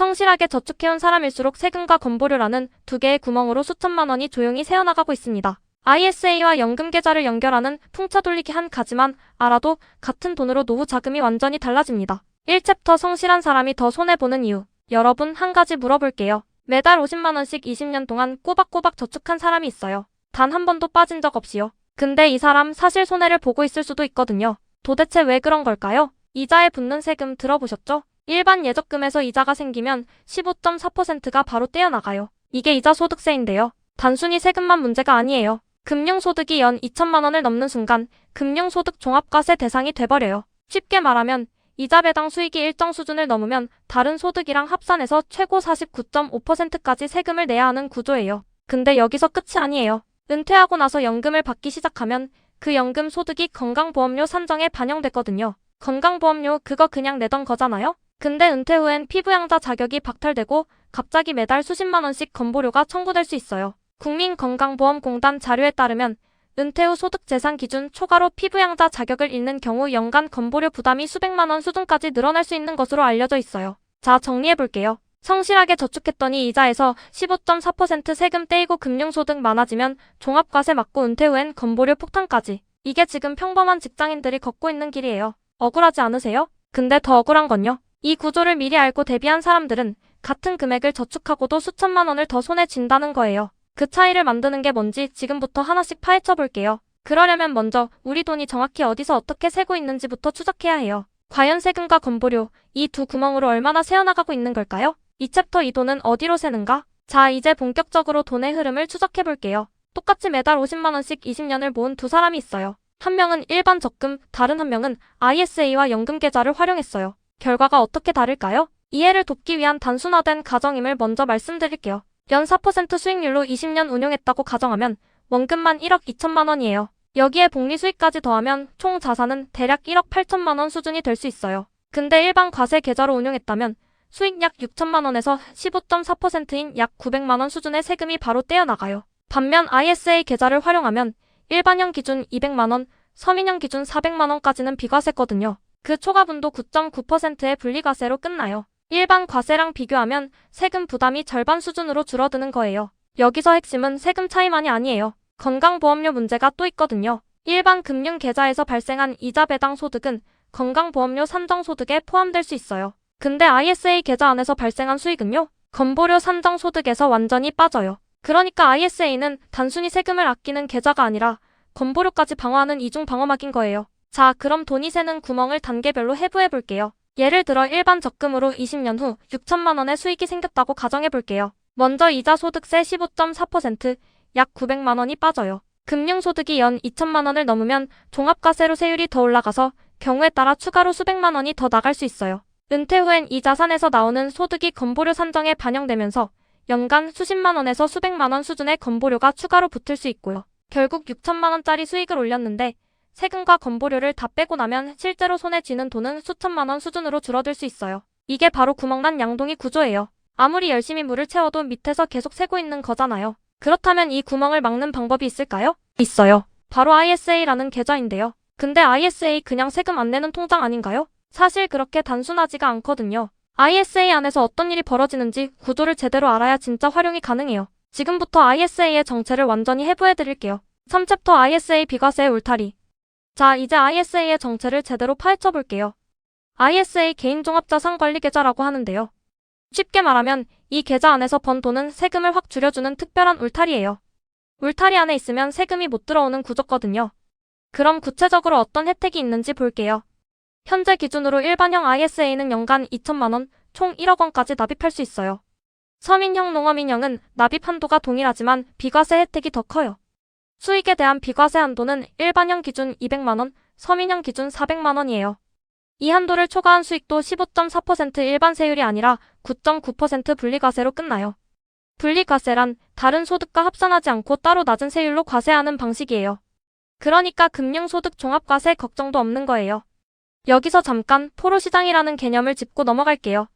성실하게 저축해온 사람일수록 세금과 건보료라는 두 개의 구멍으로 수천만 원이 조용히 새어나가고 있습니다. ISA와 연금 계좌를 연결하는 풍차 돌리기 한 가지만 알아도 같은 돈으로 노후 자금이 완전히 달라집니다. 1챕터 성실한 사람이 더 손해보는 이유. 여러분, 한 가지 물어볼게요. 매달 50만 원씩 20년 동안 꼬박꼬박 저축한 사람이 있어요. 단 한 번도 빠진 적 없이요. 근데 이 사람 사실 손해를 보고 있을 수도 있거든요. 도대체 왜 그런 걸까요? 이자에 붙는 세금 들어보셨죠? 일반 예적금에서 이자가 생기면 15.4%가 바로 떼어나가요. 이게 이자 소득세인데요. 단순히 세금만 문제가 아니에요. 금융소득이 연 2천만 원을 넘는 순간 금융소득 종합과세 대상이 돼버려요. 쉽게 말하면 이자 배당 수익이 일정 수준을 넘으면 다른 소득이랑 합산해서 최고 49.5%까지 세금을 내야 하는 구조예요. 근데 여기서 끝이 아니에요. 은퇴하고 나서 연금을 받기 시작하면 그 연금 소득이 건강보험료 산정에 반영됐거든요. 건강보험료 그거 그냥 내던 거잖아요? 근데 은퇴 후엔 피부양자 자격이 박탈되고 갑자기 매달 수십만 원씩 건보료가 청구될 수 있어요. 국민건강보험공단 자료에 따르면 은퇴 후 소득재산 기준 초과로 피부양자 자격을 잃는 경우 연간 건보료 부담이 수백만 원 수준까지 늘어날 수 있는 것으로 알려져 있어요. 자, 정리해볼게요. 성실하게 저축했더니 이자에서 15.4% 세금 떼이고 금융소득 많아지면 종합과세 맞고 은퇴 후엔 건보료 폭탄까지. 이게 지금 평범한 직장인들이 걷고 있는 길이에요. 억울하지 않으세요? 근데 더 억울한 건요. 이 구조를 미리 알고 대비한 사람들은 같은 금액을 저축하고도 수천만 원을 더 손에 쥔다는 거예요. 그 차이를 만드는 게 뭔지 지금부터 하나씩 파헤쳐 볼게요. 그러려면 먼저 우리 돈이 정확히 어디서 어떻게 새고 있는지부터 추적해야 해요. 과연 세금과 건보료, 이 두 구멍으로 얼마나 새어나가고 있는 걸까요? 이 챕터 이 돈은 어디로 새는가? 자, 이제 본격적으로 돈의 흐름을 추적해 볼게요. 똑같이 매달 50만 원씩 20년을 모은 두 사람이 있어요. 한 명은 일반 적금, 다른 한 명은 ISA와 연금 계좌를 활용했어요. 결과가 어떻게 다를까요? 이해를 돕기 위한 단순화된 가정임을 먼저 말씀드릴게요. 연 4% 수익률로 20년 운용했다고 가정하면 원금만 1억 2천만 원이에요. 여기에 복리 수익까지 더하면 총 자산은 대략 1억 8천만 원 수준이 될 수 있어요. 근데 일반 과세 계좌로 운용했다면 수익 약 6천만 원에서 15.4%인 약 900만 원 수준의 세금이 바로 떼어나가요. 반면 ISA 계좌를 활용하면 일반형 기준 200만 원, 서민형 기준 400만 원까지는 비과세거든요. 그 초과분도 9.9%의 분리과세로 끝나요. 일반 과세랑 비교하면 세금 부담이 절반 수준으로 줄어드는 거예요. 여기서 핵심은 세금 차이만이 아니에요. 건강보험료 문제가 또 있거든요. 일반 금융계좌에서 발생한 이자 배당 소득은 건강보험료 산정소득에 포함될 수 있어요. 근데 ISA 계좌 안에서 발생한 수익은요? 건보료 산정소득에서 완전히 빠져요. 그러니까 ISA는 단순히 세금을 아끼는 계좌가 아니라 건보료까지 방어하는 이중 방어막인 거예요. 자, 그럼 돈이 새는 구멍을 단계별로 해부해 볼게요. 예를 들어 일반 적금으로 20년 후 6천만 원의 수익이 생겼다고 가정해 볼게요. 먼저 이자 소득세 15.4%, 약 900만 원이 빠져요. 금융소득이 연 2천만 원을 넘으면 종합과세로 세율이 더 올라가서 경우에 따라 추가로 수백만 원이 더 나갈 수 있어요. 은퇴 후엔 이 자산에서 나오는 소득이 건보료 산정에 반영되면서 연간 수십만 원에서 수백만 원 수준의 건보료가 추가로 붙을 수 있고요. 결국 6천만 원짜리 수익을 올렸는데 세금과 건보료를 다 빼고 나면 실제로 손에 쥐는 돈은 수천만 원 수준으로 줄어들 수 있어요. 이게 바로 구멍난 양동이 구조예요. 아무리 열심히 물을 채워도 밑에서 계속 새고 있는 거잖아요. 그렇다면 이 구멍을 막는 방법이 있을까요? 있어요. 바로 ISA라는 계좌인데요. 근데 ISA 그냥 세금 안 내는 통장 아닌가요? 사실 그렇게 단순하지가 않거든요. ISA 안에서 어떤 일이 벌어지는지 구조를 제대로 알아야 진짜 활용이 가능해요. 지금부터 ISA의 정체를 완전히 해부해드릴게요. 3챕터 ISA 비과세의 울타리. 자, 이제 ISA의 정체를 제대로 파헤쳐 볼게요. ISA 개인종합자산관리계좌라고 하는데요. 쉽게 말하면 이 계좌 안에서 번 돈은 세금을 확 줄여주는 특별한 울타리예요. 울타리 안에 있으면 세금이 못 들어오는 구조거든요. 그럼 구체적으로 어떤 혜택이 있는지 볼게요. 현재 기준으로 일반형 ISA는 연간 2천만 원, 총 1억 원까지 납입할 수 있어요. 서민형, 농어민형은 납입 한도가 동일하지만 비과세 혜택이 더 커요. 수익에 대한 비과세 한도는 일반형 기준 200만 원, 서민형 기준 400만 원이에요. 이 한도를 초과한 수익도 15.4% 일반 세율이 아니라 9.9% 분리과세로 끝나요. 분리과세란 다른 소득과 합산하지 않고 따로 낮은 세율로 과세하는 방식이에요. 그러니까 금융소득 종합과세 걱정도 없는 거예요. 여기서 잠깐 포로시장이라는 개념을 짚고 넘어갈게요.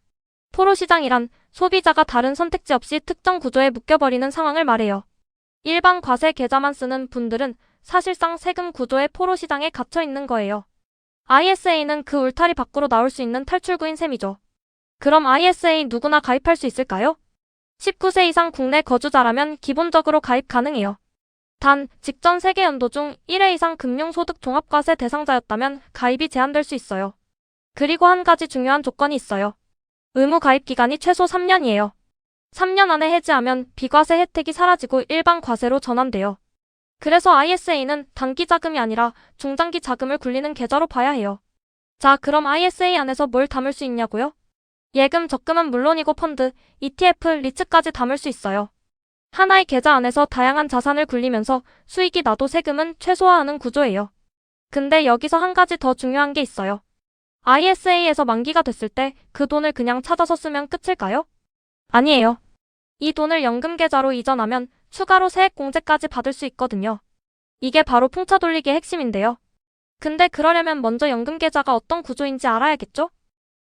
포로시장이란 소비자가 다른 선택지 없이 특정 구조에 묶여버리는 상황을 말해요. 일반 과세 계좌만 쓰는 분들은 사실상 세금 구조의 포로시장에 갇혀 있는 거예요. ISA는 그 울타리 밖으로 나올 수 있는 탈출구인 셈이죠. 그럼 ISA 누구나 가입할 수 있을까요? 19세 이상 국내 거주자라면 기본적으로 가입 가능해요. 단, 직전 세계연도 중 1회 이상 금융소득 종합과세 대상자였다면 가입이 제한될 수 있어요. 그리고 한 가지 중요한 조건이 있어요. 의무 가입 기간이 최소 3년이에요. 3년 안에 해지하면 비과세 혜택이 사라지고 일반 과세로 전환돼요. 그래서 ISA는 단기 자금이 아니라 중장기 자금을 굴리는 계좌로 봐야 해요. 자, 그럼 ISA 안에서 뭘 담을 수 있냐고요? 예금, 적금은 물론이고 펀드, ETF, 리츠까지 담을 수 있어요. 하나의 계좌 안에서 다양한 자산을 굴리면서 수익이 나도 세금은 최소화하는 구조예요. 근데 여기서 한 가지 더 중요한 게 있어요. ISA에서 만기가 됐을 때 그 돈을 그냥 찾아서 쓰면 끝일까요? 아니에요. 이 돈을 연금 계좌로 이전하면 추가로 세액공제까지 받을 수 있거든요. 이게 바로 풍차 돌리기의 핵심인데요. 근데 그러려면 먼저 연금 계좌가 어떤 구조인지 알아야겠죠?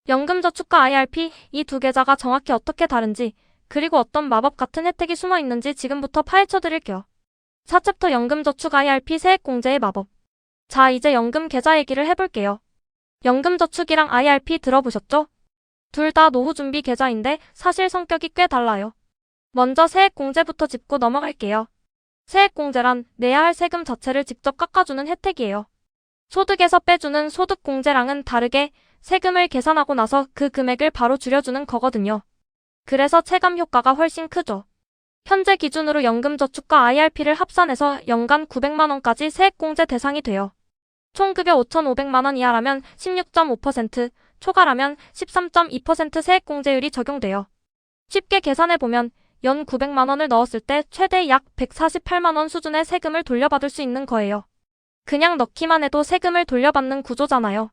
연금저축과 IRP, 이 두 계좌가 정확히 어떻게 다른지, 그리고 어떤 마법 같은 혜택이 숨어 있는지 지금부터 파헤쳐 드릴게요. 4챕터 연금저축 IRP 세액공제의 마법. 자, 이제 연금 계좌 얘기를 해볼게요. 연금저축이랑 IRP 들어보셨죠? 둘 다 노후준비 계좌인데 사실 성격이 꽤 달라요. 먼저 세액공제부터 짚고 넘어갈게요. 세액공제란 내야 할 세금 자체를 직접 깎아주는 혜택이에요. 소득에서 빼주는 소득공제랑은 다르게 세금을 계산하고 나서 그 금액을 바로 줄여주는 거거든요. 그래서 체감 효과가 훨씬 크죠. 현재 기준으로 연금저축과 IRP를 합산해서 연간 900만원까지 세액공제 대상이 돼요. 총급여 5,500만원 이하라면 16.5%, 초과라면 13.2% 세액공제율이 적용돼요. 쉽게 계산해보면 연 900만원을 넣었을 때 최대 약 148만원 수준의 세금을 돌려받을 수 있는 거예요. 그냥 넣기만 해도 세금을 돌려받는 구조잖아요.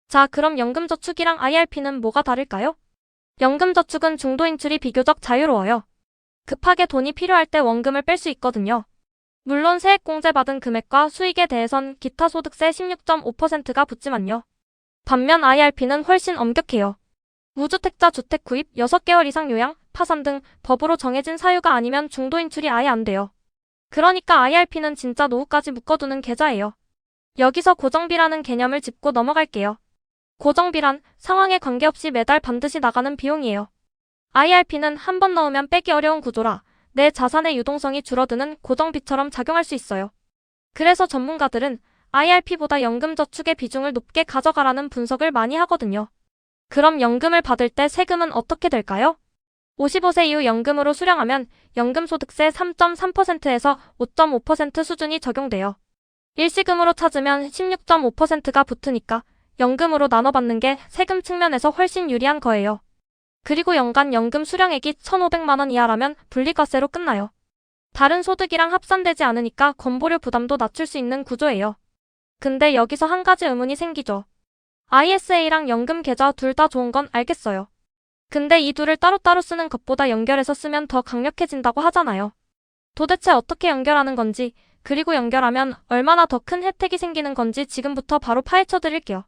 자, 그럼 연금저축이랑 IRP는 뭐가 다를까요? 연금저축은 중도 인출이 비교적 자유로워요. 급하게 돈이 필요할 때 원금을 뺄 수 있거든요. 물론 세액공제 받은 금액과 수익에 대해선 기타 소득세 16.5%가 붙지만요. 반면 IRP는 훨씬 엄격해요. 무주택자 주택 구입, 6개월 이상 요양, 파산 등 법으로 정해진 사유가 아니면 중도 인출이 아예 안 돼요. 그러니까 IRP는 진짜 노후까지 묶어두는 계좌예요. 여기서 고정비라는 개념을 짚고 넘어갈게요. 고정비란 상황에 관계없이 매달 반드시 나가는 비용이에요. IRP는 한 번 넣으면 빼기 어려운 구조라 내 자산의 유동성이 줄어드는 고정비처럼 작용할 수 있어요. 그래서 전문가들은 IRP보다 연금저축의 비중을 높게 가져가라는 분석을 많이 하거든요. 그럼 연금을 받을 때 세금은 어떻게 될까요? 55세 이후 연금으로 수령하면 연금소득세 3.3%에서 5.5% 수준이 적용돼요. 일시금으로 찾으면 16.5%가 붙으니까 연금으로 나눠받는 게 세금 측면에서 훨씬 유리한 거예요. 그리고 연간 연금 수령액이 1,500만원 이하라면 분리과세로 끝나요. 다른 소득이랑 합산되지 않으니까 건보료 부담도 낮출 수 있는 구조예요. 근데 여기서 한 가지 의문이 생기죠. ISA랑 연금 계좌 둘 다 좋은 건 알겠어요. 근데 이 둘을 따로따로 쓰는 것보다 연결해서 쓰면 더 강력해진다고 하잖아요. 도대체 어떻게 연결하는 건지, 그리고 연결하면 얼마나 더 큰 혜택이 생기는 건지 지금부터 바로 파헤쳐 드릴게요.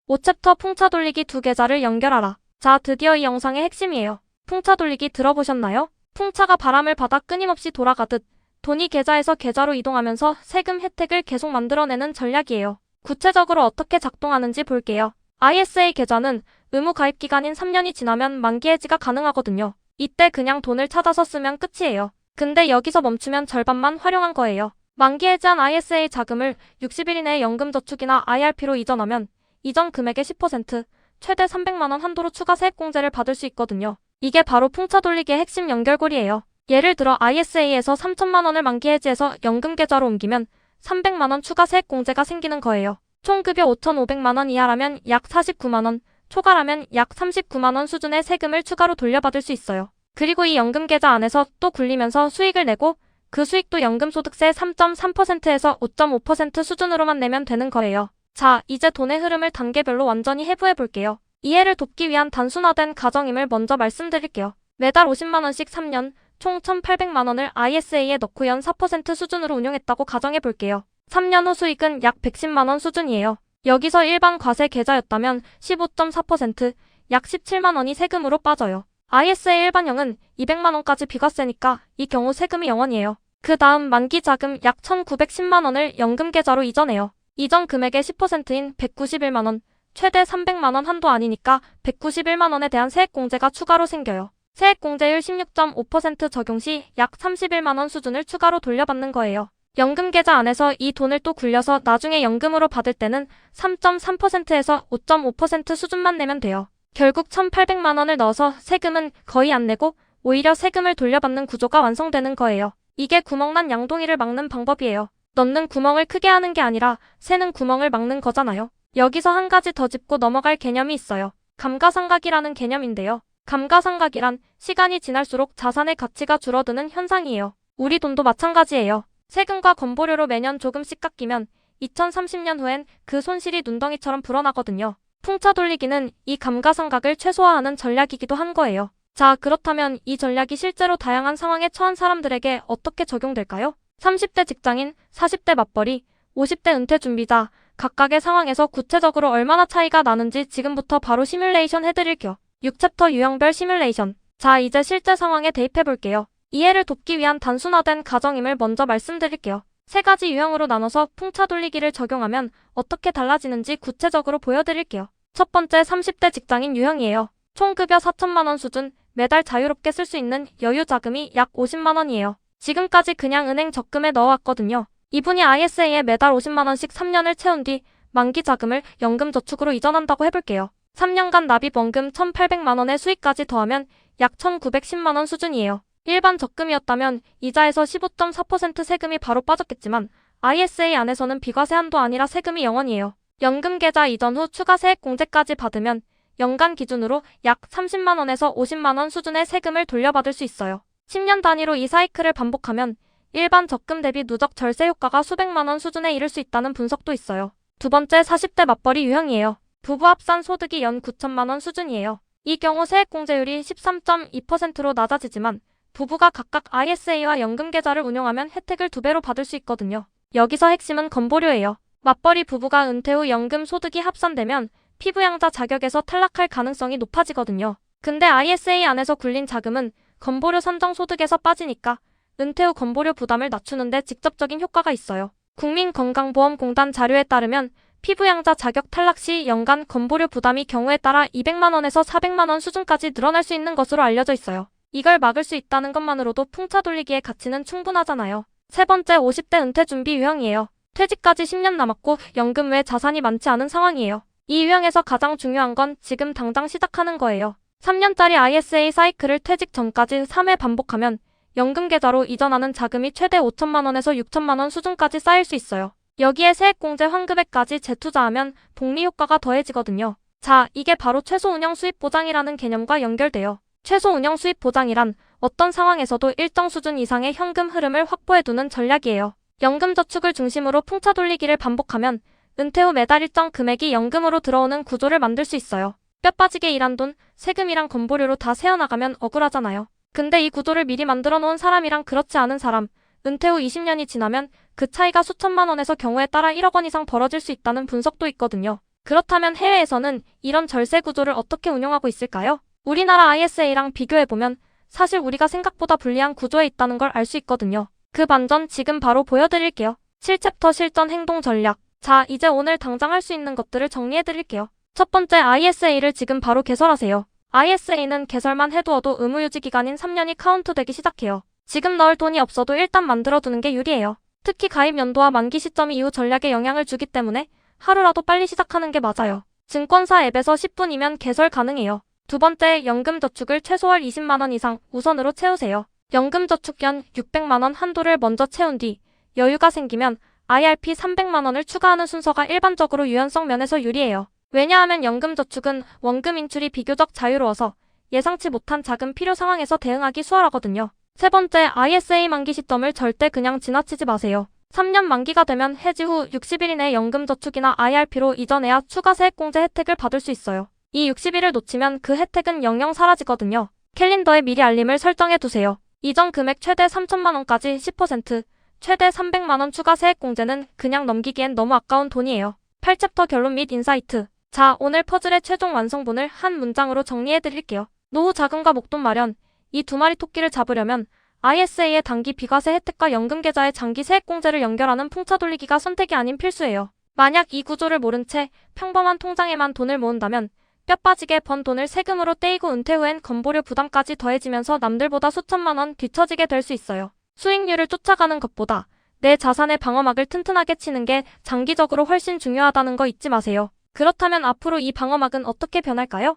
5챕터 풍차 돌리기 두 계좌를 연결하라. 자, 드디어 이 영상의 핵심이에요. 풍차 돌리기 들어보셨나요? 풍차가 바람을 받아 끊임없이 돌아가듯 돈이 계좌에서 계좌로 이동하면서 세금 혜택을 계속 만들어내는 전략이에요. 구체적으로 어떻게 작동하는지 볼게요. ISA 계좌는 의무 가입 기간인 3년이 지나면 만기 해지가 가능하거든요. 이때 그냥 돈을 찾아서 쓰면 끝이에요. 근데 여기서 멈추면 절반만 활용한 거예요. 만기 해지한 ISA 자금을 60일 이내에 연금저축이나 IRP로 이전하면 이전 금액의 10%, 최대 300만원 한도로 추가 세액공제를 받을 수 있거든요. 이게 바로 풍차 돌리기의 핵심 연결고리예요. 예를 들어 ISA에서 3천만원을 만기 해지해서 연금 계좌로 옮기면 300만원 추가 세액공제가 생기는 거예요. 총급여 5,500만원 이하라면 약 49만원, 초과라면 약 39만원 수준의 세금을 추가로 돌려받을 수 있어요. 그리고 이 연금 계좌 안에서 또 굴리면서 수익을 내고 그 수익도 연금소득세 3.3%에서 5.5% 수준으로만 내면 되는 거예요. 자, 이제 돈의 흐름을 단계별로 완전히 해부해 볼게요. 이해를 돕기 위한 단순화된 가정임을 먼저 말씀드릴게요. 매달 50만원씩 3년, 총 1,800만원을 ISA에 넣고 연 4% 수준으로 운용했다고 가정해 볼게요. 3년 후 수익은 약 110만원 수준이에요. 여기서 일반 과세 계좌였다면 15.4%, 약 17만원이 세금으로 빠져요. ISA 일반형은 200만원까지 비과세니까 이 경우 세금이 0원이에요. 그 다음 만기 자금 약 1,910만원을 연금 계좌로 이전해요. 이전 금액의 10%인 191만원, 최대 300만원 한도 아니니까 191만원에 대한 세액공제가 추가로 생겨요. 세액공제율 16.5% 적용 시 약 31만원 수준을 추가로 돌려받는 거예요. 연금계좌 안에서 이 돈을 또 굴려서 나중에 연금으로 받을 때는 3.3%에서 5.5% 수준만 내면 돼요. 결국 1,800만원을 넣어서 세금은 거의 안 내고 오히려 세금을 돌려받는 구조가 완성되는 거예요. 이게 구멍난 양동이를 막는 방법이에요. 넣는 구멍을 크게 하는 게 아니라 새는 구멍을 막는 거잖아요. 여기서 한 가지 더 짚고 넘어갈 개념이 있어요. 감가상각이라는 개념인데요. 감가상각이란 시간이 지날수록 자산의 가치가 줄어드는 현상이에요. 우리 돈도 마찬가지예요. 세금과 건보료로 매년 조금씩 깎이면 2030년 후엔 그 손실이 눈덩이처럼 불어나거든요. 풍차 돌리기는 이 감가상각을 최소화하는 전략이기도 한 거예요. 자, 그렇다면 이 전략이 실제로 다양한 상황에 처한 사람들에게 어떻게 적용될까요? 30대 직장인, 40대 맞벌이, 50대 은퇴 준비자, 각각의 상황에서 구체적으로 얼마나 차이가 나는지 지금부터 바로 시뮬레이션 해드릴게요. 6챕터 유형별 시뮬레이션. 자, 이제 실제 상황에 대입해볼게요. 이해를 돕기 위한 단순화된 가정임을 먼저 말씀드릴게요. 세 가지 유형으로 나눠서 풍차 돌리기를 적용하면 어떻게 달라지는지 구체적으로 보여드릴게요. 첫 번째 30대 직장인 유형이에요. 총급여 4천만원 수준, 매달 자유롭게 쓸 수 있는 여유 자금이 약 50만원이에요. 지금까지 그냥 은행 적금에 넣어왔거든요. 이분이 ISA에 매달 50만원씩 3년을 채운 뒤 만기 자금을 연금저축으로 이전한다고 해볼게요. 3년간 납입 원금 1,800만원의 수익까지 더하면 약 1,910만원 수준이에요. 일반 적금이었다면 이자에서 15.4% 세금이 바로 빠졌겠지만 ISA 안에서는 비과세 한도 아니라 세금이 0원이에요. 연금계좌 이전 후 추가 세액공제까지 받으면 연간 기준으로 약 30만원에서 50만원 수준의 세금을 돌려받을 수 있어요. 10년 단위로 이 사이클을 반복하면 일반 적금 대비 누적 절세 효과가 수백만원 수준에 이를 수 있다는 분석도 있어요. 두 번째 40대 맞벌이 유형이에요. 부부 합산 소득이 연 9천만원 수준이에요. 이 경우 세액공제율이 13.2%로 낮아지지만 부부가 각각 ISA와 연금계좌를 운용하면 혜택을 2배로 받을 수 있거든요. 여기서 핵심은 건보료예요. 맞벌이 부부가 은퇴 후 연금 소득이 합산되면 피부양자 자격에서 탈락할 가능성이 높아지거든요. 근데 ISA 안에서 굴린 자금은 건보료 산정 소득에서 빠지니까 은퇴 후 건보료 부담을 낮추는데 직접적인 효과가 있어요. 국민건강보험공단 자료에 따르면 피부양자 자격 탈락 시 연간 건보료 부담이 경우에 따라 200만원에서 400만원 수준까지 늘어날 수 있는 것으로 알려져 있어요. 이걸 막을 수 있다는 것만으로도 풍차 돌리기의 가치는 충분하잖아요. 세 번째 50대 은퇴 준비 유형이에요. 퇴직까지 10년 남았고 연금 외 자산이 많지 않은 상황이에요. 이 유형에서 가장 중요한 건 지금 당장 시작하는 거예요. 3년짜리 ISA 사이클을 퇴직 전까지 3회 반복하면 연금계좌로 이전하는 자금이 최대 5천만원에서 6천만원 수준까지 쌓일 수 있어요. 여기에 세액공제 환급액까지 재투자하면 복리 효과가 더해지거든요. 자, 이게 바로 최소 운영 수입 보장이라는 개념과 연결돼요. 최소 운영 수입 보장이란 어떤 상황에서도 일정 수준 이상의 현금 흐름을 확보해두는 전략이에요. 연금저축을 중심으로 풍차 돌리기를 반복하면 은퇴 후 매달 일정 금액이 연금으로 들어오는 구조를 만들 수 있어요. 뼈 빠지게 일한 돈, 세금이랑 건보료로 다 세어나가면 억울하잖아요. 근데 이 구조를 미리 만들어 놓은 사람이랑 그렇지 않은 사람, 은퇴 후 20년이 지나면 그 차이가 수천만 원에서 경우에 따라 1억 원 이상 벌어질 수 있다는 분석도 있거든요. 그렇다면 해외에서는 이런 절세 구조를 어떻게 운영하고 있을까요? 우리나라 ISA랑 비교해보면 사실 우리가 생각보다 불리한 구조에 있다는 걸 알 수 있거든요. 그 반전 지금 바로 보여드릴게요. 7챕터 실전 행동 전략. 자, 이제 오늘 당장 할 수 있는 것들을 정리해드릴게요. 첫 번째 ISA를 지금 바로 개설하세요. ISA는 개설만 해두어도 의무유지 기간인 3년이 카운트되기 시작해요. 지금 넣을 돈이 없어도 일단 만들어두는 게 유리해요. 특히 가입 연도와 만기 시점이 이후 전략에 영향을 주기 때문에 하루라도 빨리 시작하는 게 맞아요. 증권사 앱에서 10분이면 개설 가능해요. 두 번째, 연금저축을 최소월 20만원 이상 우선으로 채우세요. 연금저축 연 600만원 한도를 먼저 채운 뒤 여유가 생기면 IRP 300만원을 추가하는 순서가 일반적으로 유연성 면에서 유리해요. 왜냐하면 연금저축은 원금 인출이 비교적 자유로워서 예상치 못한 자금 필요 상황에서 대응하기 수월하거든요. 세 번째, ISA 만기 시점을 절대 그냥 지나치지 마세요. 3년 만기가 되면 해지 후 60일 이내 연금저축이나 IRP로 이전해야 추가 세액공제 혜택을 받을 수 있어요. 이 60일을 놓치면 그 혜택은 영영 사라지거든요. 캘린더에 미리 알림을 설정해두세요. 이전 금액 최대 3천만원까지 10%, 최대 300만원 추가 세액공제는 그냥 넘기기엔 너무 아까운 돈이에요. 8챕터 결론 및 인사이트. 자, 오늘 퍼즐의 최종 완성본을 한 문장으로 정리해드릴게요. 노후 자금과 목돈 마련. 이 두 마리 토끼를 잡으려면 ISA의 단기 비과세 혜택과 연금계좌의 장기 세액공제를 연결하는 풍차 돌리기가 선택이 아닌 필수예요. 만약 이 구조를 모른 채 평범한 통장에만 돈을 모은다면 뼈 빠지게 번 돈을 세금으로 떼이고 은퇴 후엔 건보료 부담까지 더해지면서 남들보다 수천만 원 뒤처지게 될 수 있어요. 수익률을 쫓아가는 것보다 내 자산의 방어막을 튼튼하게 치는 게 장기적으로 훨씬 중요하다는 거 잊지 마세요. 그렇다면 앞으로 이 방어막은 어떻게 변할까요?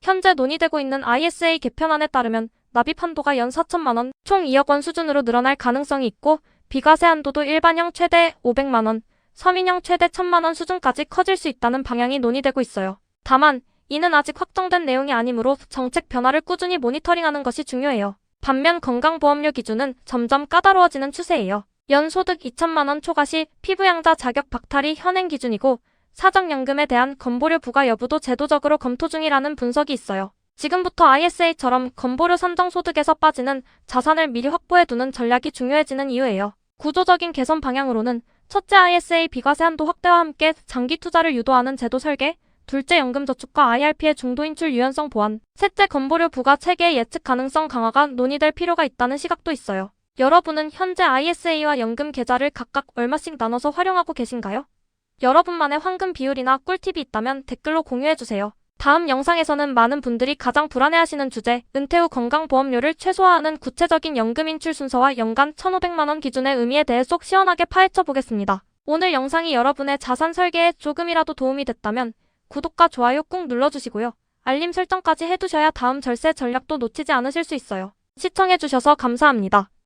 현재 논의되고 있는 ISA 개편안에 따르면 납입 한도가 연 4천만 원, 총 2억 원 수준으로 늘어날 가능성이 있고 비과세 한도도 일반형 최대 500만 원, 서민형 최대 1,000만 원 수준까지 커질 수 있다는 방향이 논의되고 있어요. 다만 이는 아직 확정된 내용이 아니므로 정책 변화를 꾸준히 모니터링하는 것이 중요해요. 반면 건강보험료 기준은 점점 까다로워지는 추세예요. 연소득 2천만 원 초과 시 피부양자 자격 박탈이 현행 기준이고 사적연금에 대한 건보료 부과 여부도 제도적으로 검토 중이라는 분석이 있어요. 지금부터 ISA처럼 건보료 산정 소득에서 빠지는 자산을 미리 확보해두는 전략이 중요해지는 이유예요. 구조적인 개선 방향으로는 첫째 ISA 비과세 한도 확대와 함께 장기 투자를 유도하는 제도 설계, 둘째 연금저축과 IRP의 중도 인출 유연성 보완, 셋째 건보료 부과 체계의 예측 가능성 강화가 논의될 필요가 있다는 시각도 있어요. 여러분은 현재 ISA와 연금 계좌를 각각 얼마씩 나눠서 활용하고 계신가요? 여러분만의 황금 비율이나 꿀팁이 있다면 댓글로 공유해주세요. 다음 영상에서는 많은 분들이 가장 불안해하시는 주제, 은퇴 후 건강보험료를 최소화하는 구체적인 연금 인출 순서와 연간 1,500만 원 기준의 의미에 대해 속 시원하게 파헤쳐 보겠습니다. 오늘 영상이 여러분의 자산 설계에 조금이라도 도움이 됐다면 구독과 좋아요 꾹 눌러주시고요. 알림 설정까지 해두셔야 다음 절세 전략도 놓치지 않으실 수 있어요. 시청해주셔서 감사합니다.